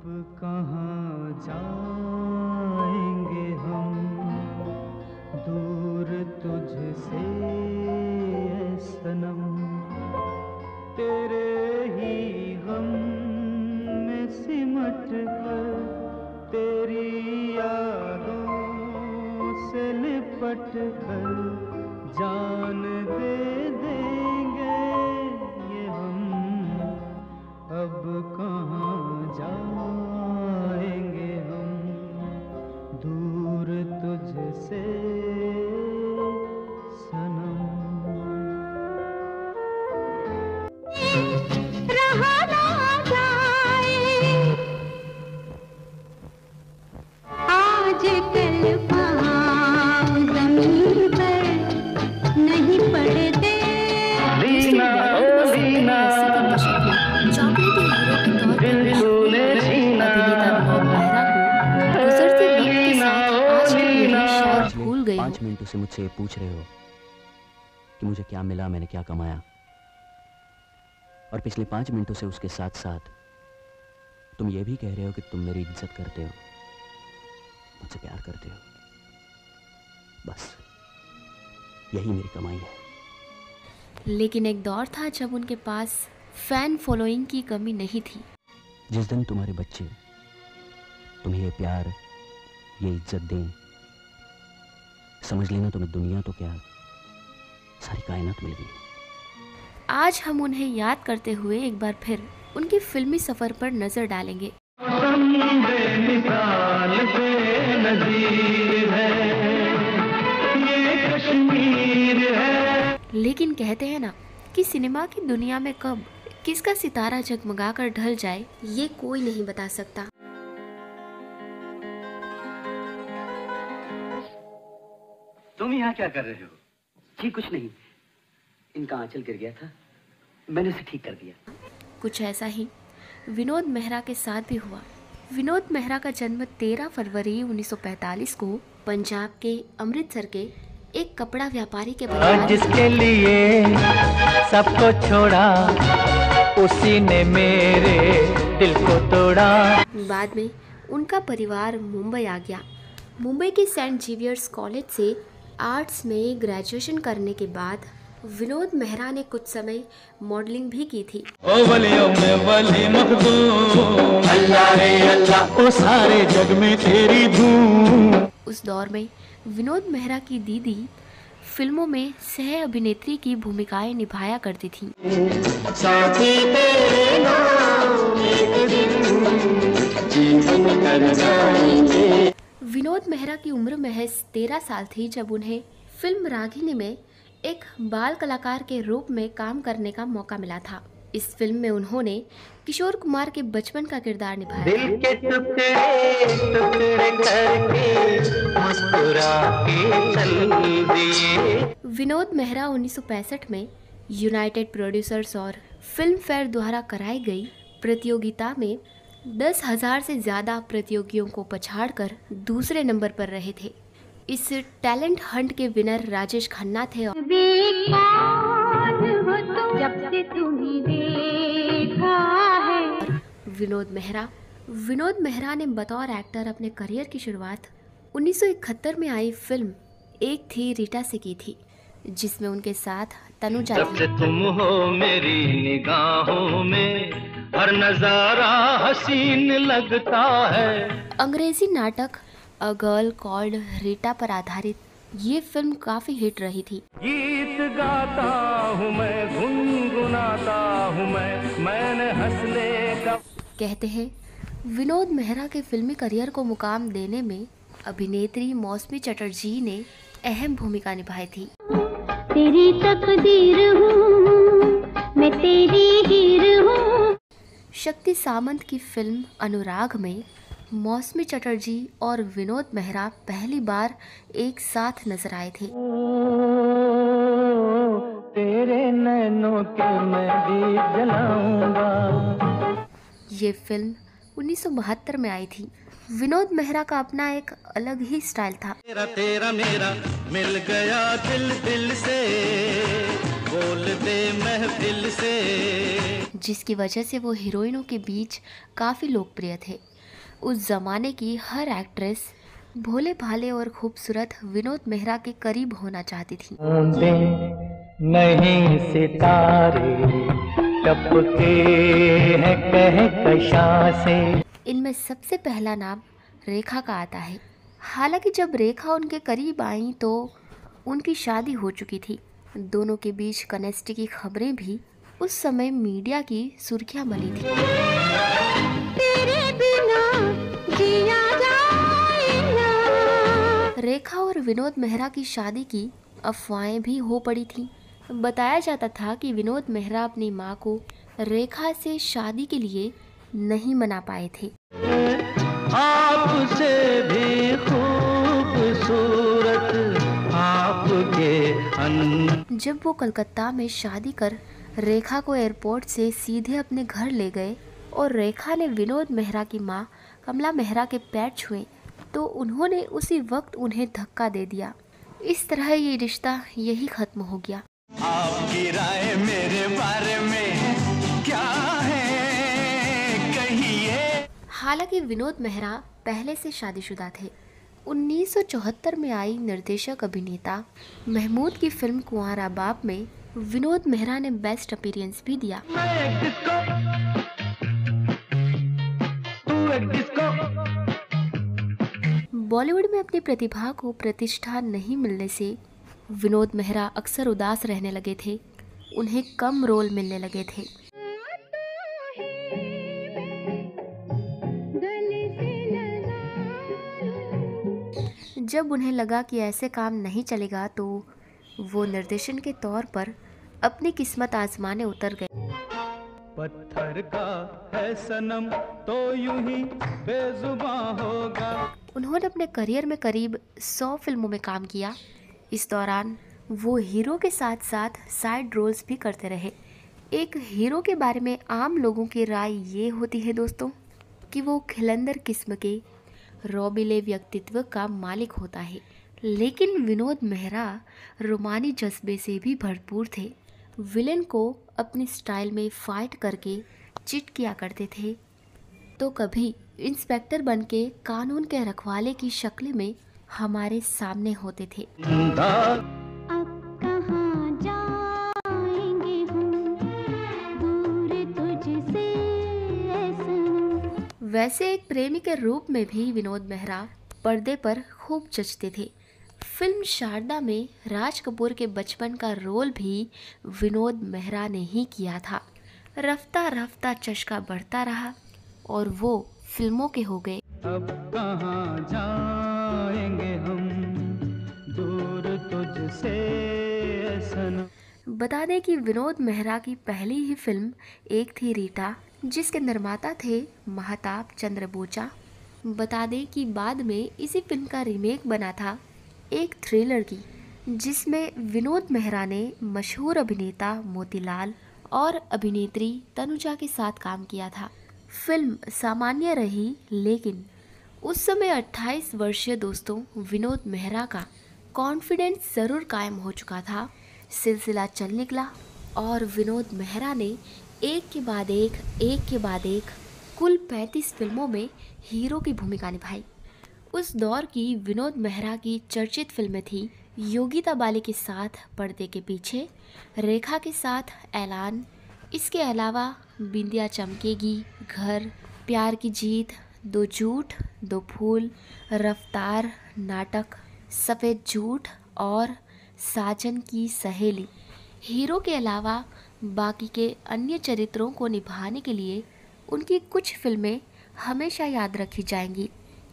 अब कहाँ जाएंगे हम दूर तुझसे ऐ सनम, तेरे ही गम में सिमट कर, तेरी यादों से लिपट कर जान दे देंगे ये हम, अब कहाँ जाएंगे हम दूर तुझसे सनम। रहा ना जाए आज कल पाँव जमीन पर नहीं पड़ते। लीना ओ लीना चॉकलेटी हीरो के तौर पर अभिनेता विनोद मेहरा को गुजरते वक्त के साथ आज की पीढ़ी शायद भूल गई हो। 5 मिनटों से मुझसे ये पूछ रहे हो कि मुझे क्या मिला, मैंने क्या कमाया, और पिछले 5 मिनटों से उसके साथ साथ तुम ये भी कह रहे हो कि तुम मेरी इज्जत करते हो, मुझसे प्यार करते हो। बस यही मेरी कमाई है। लेकिन एक दौर था जब उनके पास फैन फॉलोइंग की कमी नहीं थी। जिस दिन तुम्हारे बच्चे तुम्हें ये प्यार, ये इज्जत दें, समझ लेना तुम्हें दुनिया तो क्या सारी कायनात मिल गई। आज हम उन्हें याद करते हुए एक बार फिर उनके फिल्मी सफर पर नजर डालेंगे। बेमिसाल बेनज़ीर है, ये कश्मीर है। लेकिन कहते हैं ना कि सिनेमा की दुनिया में कब किसका सितारा जगमगा कर ढल जाए ये कोई नहीं बता सकता। तुम यहाँ क्या कर रहे हो? जी कुछ नहीं, इनका आंचल गिर गया था, मैंने उसे ठीक कर दिया। कुछ ऐसा ही विनोद मेहरा के साथ भी हुआ। विनोद मेहरा का जन्म 13 फरवरी 1945 को पंजाब के अमृतसर के एक कपड़ा व्यापारी के परिवार में जिसके लिए सबको छोड़ा, उसी ने मेरे दिल को तोड़ा। बाद में उनका परिवार मुंबई आ गया। मुंबई के सेंट जेवियर्स कॉलेज से आर्ट्स में ग्रेजुएशन करने के बाद विनोद मेहरा ने कुछ समय मॉडलिंग भी की थी। ओ वलियों में वली मखदूम, अल्लाह रे अल्लाह, ओ सारे जग में तेरी धूम। उस दौर में विनोद मेहरा की दीदी फिल्मों में सह अभिनेत्री की भूमिकाएं निभाया करती थीं। साथी तेरे नाम एक दिन जीवन कर जाएंगे। विनोद मेहरा की उम्र महज 13 साल थी जब उन्हें फिल्म रागिनी में एक बाल कलाकार के रूप में काम करने का मौका मिला था। इस फिल्म में उन्होंने किशोर कुमार के बचपन का किरदार निभाया। दिल के टुकड़े टुकड़े करके मुस्कुरा के चल दिए। विनोद मेहरा 1965 में यूनाइटेड प्रोड्यूसर्स और फिल्म फेयर द्वारा कराई गई प्रतियोगिता में 10,000 से ज्यादा प्रतियोगियों को पछाड़कर दूसरे नंबर पर रहे थे। इस टैलेंट हंट के विनर राजेश खन्ना थे और जब से तुम्हें देखा है। विनोद मेहरा ने बतौर एक्टर अपने करियर की शुरुआत 1971 में आई फिल्म एक थी रीटा से की थी, जिसमें उनके साथ तनुजा जब से तुम हो मेरी निगाहों में, हर नजारा हसीन लगता है। अंग्रेजी नाटक अ गर्ल कॉल्ड रीटा पर आधारित ये फिल्म काफी हिट रही थी। गीत गाता हूँ मैं, गुनगुनाता हूँ मैंने हंसने का। कहते हैं विनोद मेहरा के फिल्मी करियर को मुकाम देने में अभिनेत्री मौसमी चटर्जी ने अहम भूमिका निभाई थी। तेरी तकदीर हूँ मैं, तेरी हीर हूँ। शक्ति सामंत की फिल्म अनुराग में मौसमी चटर्जी और विनोद मेहरा पहली बार एक साथ नजर आए थे। तेरे नैनों के मैं भी जलाऊंगा। ये फिल्म 1972 में आई थी। विनोद मेहरा का अपना एक अलग ही स्टाइल था। तेरा तेरा मेरा मिल गया दिल दिल से, बोल दे महफिल से। जिसकी वजह से वो हीरोइनों के बीच काफ़ी लोकप्रिय थे। उस ज़माने की हर एक्ट्रेस भोले भाले और खूबसूरत विनोद मेहरा के करीब होना चाहती थी। नहीं सितारे टपके हैं कहकशां से। इनमें सबसे पहला नाम रेखा का आता है। हालांकि जब रेखा उनके करीब आई तो उनकी शादी हो चुकी थी। दोनों के बीच कनेक्ट की खबरें भी उस समय मीडिया की सुर्खियां बनी थी। तेरे बिना जिया जाए ना। रेखा और विनोद मेहरा की शादी की अफवाहें भी हो पड़ी थी। बताया जाता था कि विनोद मेहरा अपनी मां को रेखा से शादी के लिए नहीं मना पाए थे। आपसे भी खूबसूरत आपके जब वो कलकत्ता में शादी कर रेखा को एयरपोर्ट से सीधे अपने घर ले गए और रेखा ने विनोद मेहरा की मां कमला मेहरा के पैर छुए तो उन्होंने उसी वक्त उन्हें धक्का दे दिया। इस तरह ये रिश्ता यही खत्म हो गया। आपकी राय मेरे बारे में क्या है कहिए। हालांकि विनोद मेहरा पहले से शादीशुदा थे। 1974 में आई निर्देशक अभिनेता महमूद की फिल्म कुंवारा बाप में विनोद मेहरा ने बेस्ट अपीयरेंस भी दिया। बॉलीवुड में अपनी प्रतिभा को प्रतिष्ठा नहीं मिलने से विनोद मेहरा अक्सर उदास रहने लगे थे। उन्हें कम रोल मिलने लगे थे। जब उन्हें लगा कि ऐसे काम नहीं चलेगा तो वो निर्देशन के तौर पर अपनी किस्मत आजमाने उतर गए। पत्थर का है सनम तो यूं ही बेजुबान होगा। उन्होंने अपने करियर में करीब 100 फिल्मों में काम किया। इस दौरान वो हीरो के साथ साथ साइड रोल्स भी करते रहे। एक हीरो के बारे में आम लोगों की राय ये होती है दोस्तों कि वो खिलंदर किस्म के रौबीले व्यक्तित्व का मालिक होता है, लेकिन विनोद मेहरा रोमानी जज्बे से भी भरपूर थे। विलेन को अपनी स्टाइल में फाइट करके चिट किया करते थे तो कभी इंस्पेक्टर बनके कानून के रखवाले की शक्ल में हमारे सामने होते थे। अब कहाँ जाएंगे हम दूर तुझसे ऐसा। वैसे एक प्रेमी के रूप में भी विनोद मेहरा पर्दे पर खूब जचते थे। फिल्म शारदा में राज कपूर के बचपन का रोल भी विनोद मेहरा ने ही किया था। रफ्ता रफ्ता चस्का बढ़ता रहा और वो फिल्मों के हो गए। अब कहाँ जाएंगे हम दूर तुझसे सनम। बता दें कि विनोद मेहरा की पहली ही फिल्म एक थी रीटा, जिसके निर्माता थे महताब चंद्र बोचा। बता दें कि बाद में इसी फिल्म का रीमेक बना था एक थ्रिलर की, जिसमें विनोद मेहरा ने मशहूर अभिनेता मोतीलाल और अभिनेत्री तनुजा के साथ काम किया था। फिल्म सामान्य रही, लेकिन उस समय 28 वर्षीय दोस्तों विनोद मेहरा का कॉन्फिडेंस ज़रूर कायम हो चुका था। सिलसिला चल निकला और विनोद मेहरा ने एक के बाद एक कुल 35 फिल्मों में हीरो की भूमिका निभाई। उस दौर की विनोद मेहरा की चर्चित फिल्में थी योगिता बाली के साथ पर्दे के पीछे, रेखा के साथ ऐलान, इसके अलावा बिंदिया चमकेगी, घर, प्यार की जीत, दो झूठ दो फूल, रफ्तार, नाटक, सफ़ेद झूठ और साजन की सहेली। हीरो के अलावा बाकी के अन्य चरित्रों को निभाने के लिए उनकी कुछ फिल्में हमेशा याद रखी जाएंगी,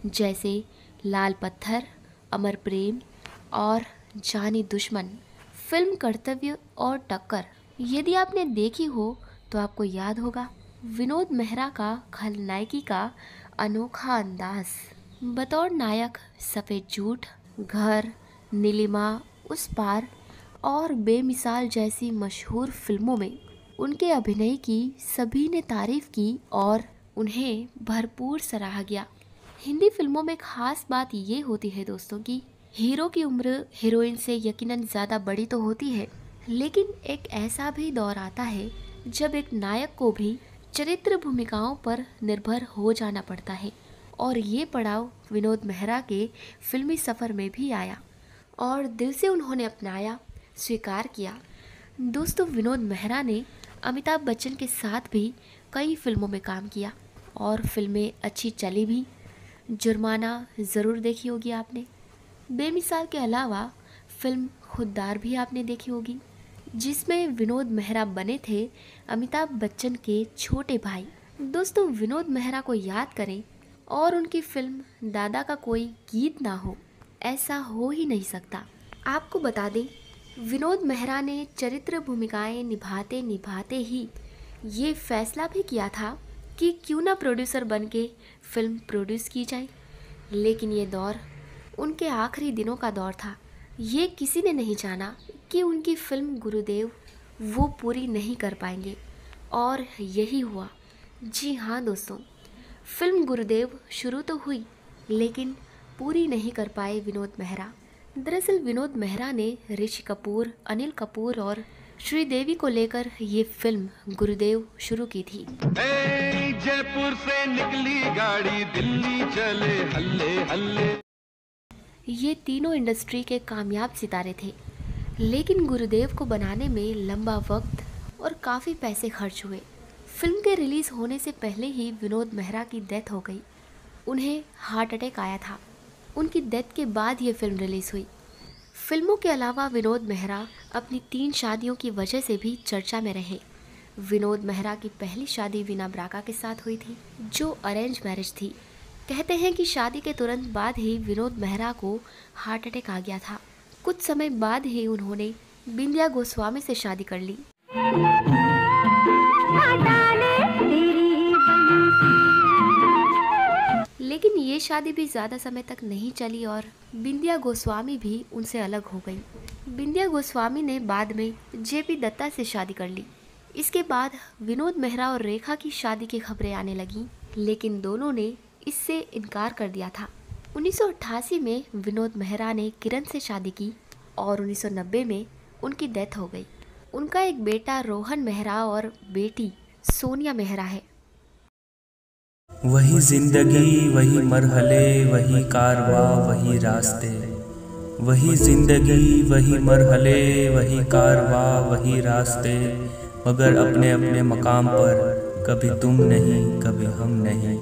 जैसे लाल पत्थर, अमर प्रेम और जानी दुश्मन। फिल्म कर्तव्य और टक्कर यदि आपने देखी हो तो आपको याद होगा विनोद मेहरा का खलनायकी का अनोखा अंदाज। बतौर नायक सफ़ेद झूठ, घर, नीलिमा, उस पार और बेमिसाल जैसी मशहूर फिल्मों में उनके अभिनय की सभी ने तारीफ की और उन्हें भरपूर सराहा गया। हिंदी फिल्मों में खास बात ये होती है दोस्तों कि हीरो की उम्र हीरोइन से यकीनन ज़्यादा बड़ी तो होती है, लेकिन एक ऐसा भी दौर आता है जब एक नायक को भी चरित्र भूमिकाओं पर निर्भर हो जाना पड़ता है। और ये पड़ाव विनोद मेहरा के फिल्मी सफ़र में भी आया और दिल से उन्होंने अपनाया, स्वीकार किया। दोस्तों, विनोद मेहरा ने अमिताभ बच्चन के साथ भी कई फिल्मों में काम किया और फिल्में अच्छी चली भी। जुर्माना ज़रूर देखी होगी आपने। बेमिसाल के अलावा फिल्म खुददार भी आपने देखी होगी, जिसमें विनोद मेहरा बने थे अमिताभ बच्चन के छोटे भाई। दोस्तों, विनोद मेहरा को याद करें और उनकी फिल्म दादा का कोई गीत ना हो, ऐसा हो ही नहीं सकता। आपको बता दें, विनोद मेहरा ने चरित्र भूमिकाएं निभाते निभाते ही ये फैसला भी किया था कि क्यों ना प्रोड्यूसर बन के फिल्म प्रोड्यूस की जाए। लेकिन ये दौर उनके आखिरी दिनों का दौर था। ये किसी ने नहीं जाना कि उनकी फिल्म गुरुदेव वो पूरी नहीं कर पाएंगे, और यही हुआ। जी हाँ दोस्तों, फिल्म गुरुदेव शुरू तो हुई लेकिन पूरी नहीं कर पाए विनोद मेहरा। दरअसल विनोद मेहरा ने ऋषि कपूर, अनिल कपूर और श्रीदेवी को लेकर ये फिल्म गुरुदेव शुरू की थी। जयपुर से निकली गाड़ी, दिल्ली चले हल्ले हल्ले। ये तीनों इंडस्ट्री के कामयाब सितारे थे, लेकिन गुरुदेव को बनाने में लंबा वक्त और काफ़ी पैसे खर्च हुए। फिल्म के रिलीज़ होने से पहले ही विनोद मेहरा की डेथ हो गई। उन्हें हार्ट अटैक आया था। उनकी डेथ के बाद ये फिल्म रिलीज़ हुई। फिल्मों के अलावा विनोद मेहरा अपनी 3 शादियों की वजह से भी चर्चा में रहे। विनोद मेहरा की पहली शादी वीना ब्राका के साथ हुई थी, जो अरेंज मैरिज थी। कहते हैं कि शादी के तुरंत बाद ही विनोद मेहरा को हार्ट अटैक आ गया था। कुछ समय बाद ही उन्होंने बिंदिया गोस्वामी से शादी कर ली। लेकिन ये शादी भी ज़्यादा समय तक नहीं चली और बिंदिया गोस्वामी भी उनसे अलग हो गई। बिंदिया गोस्वामी ने बाद में जेपी दत्ता से शादी कर ली। इसके बाद विनोद मेहरा और रेखा की शादी की खबरें आने लगीं, लेकिन दोनों ने इससे इनकार कर दिया था। 1988 में विनोद मेहरा ने किरण से शादी की और 1990 में उनकी डेथ हो गई। उनका एक बेटा रोहन मेहरा और बेटी सोनिया मेहरा है। वही जिंदगी, वही मरहले, वही कारवा, वही रास्ते। वही जिंदगी, वही मरहले, वही कारवा, वही रास्ते। मगर अपने अपने मकाम पर, कभी तुम नहीं, कभी हम नहीं।